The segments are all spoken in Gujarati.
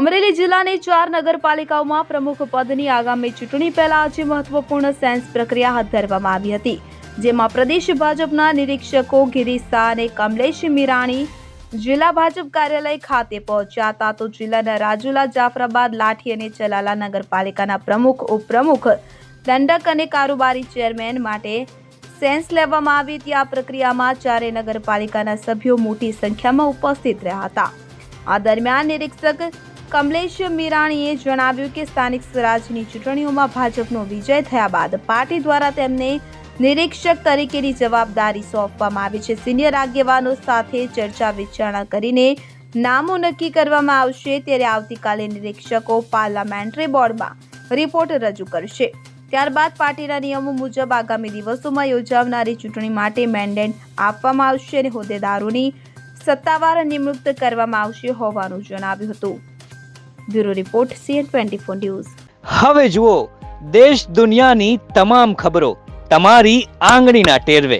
અમરેલી જિલ્લાની 4 નગરપાલિકાઓમાં પ્રમુખ પદની આગામી ચૂંટણી પહેલા આજે મહત્વપૂર્ણ સેન્સ પ્રક્રિયા હાથ ધરવામાં આવી હતી, જેમાં પ્રદેશ ભાજપના નિરીક્ષકો ગિરીશ શાહ અને કમલેશ મીરાણી જિલ્લા ભાજપ કાર્યાલય ખાતે પહોંચ્યા હતા. તો જિલ્લાના રાજુલા, જાફરાબાદ, લાઠી અને ચલાલા નગરપાલિકાના પ્રમુખ, ઉપપ્રમુખ, દંડક અને કારોબારી ચેરમેન માટે સેન્સ લેવામાં આવી હતી. આ પ્રક્રિયામાં 4 નગરપાલિકાના સભ્યો મોટી સંખ્યામાં ઉપસ્થિત રહ્યા હતા. આ દરમિયાન નિરીક્ષક કમલેશ મીરાણીએ જણાવ્યું કે સ્થાનિક સ્વરાજની ચૂંટણીઓમાં ભાજપનો વિજય થયા બાદ પાર્ટી દ્વારા તેમને નિરીક્ષક તરીકેની જવાબદારી સોંપવામાં આવી છે. સિનિયર આગેવાનો સાથે ચર્ચા વિચારણા કરીને નામો નક્કી કરવામાં આવશે. ત્યારે આવતીકાલે નિરીક્ષકો પાર્લામેન્ટરી બોર્ડમાં રિપોર્ટ રજૂ કરશે. ત્યારબાદ પાર્ટીના નિયમો મુજબ આગામી દિવસોમાં યોજાનારી ચૂંટણી માટે મેન્ડેટ આપવામાં આવશે અને હોદ્દેદારોની સત્તાવાર નિમણૂક કરવામાં આવશે હોવાનું જણાવ્યું હતું. Bureau report CN24 news. હવે જુઓ દેશ દુનિયાની તમામ ખબરો તમારી આંગળીના ટેરવે.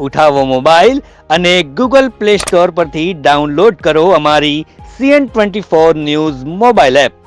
ઉઠાવો મોબાઈલ અને Google Play Store પરથી ડાઉનલોડ કરો અમારી CN24 ન્યૂઝ મોબાઈલ એપ.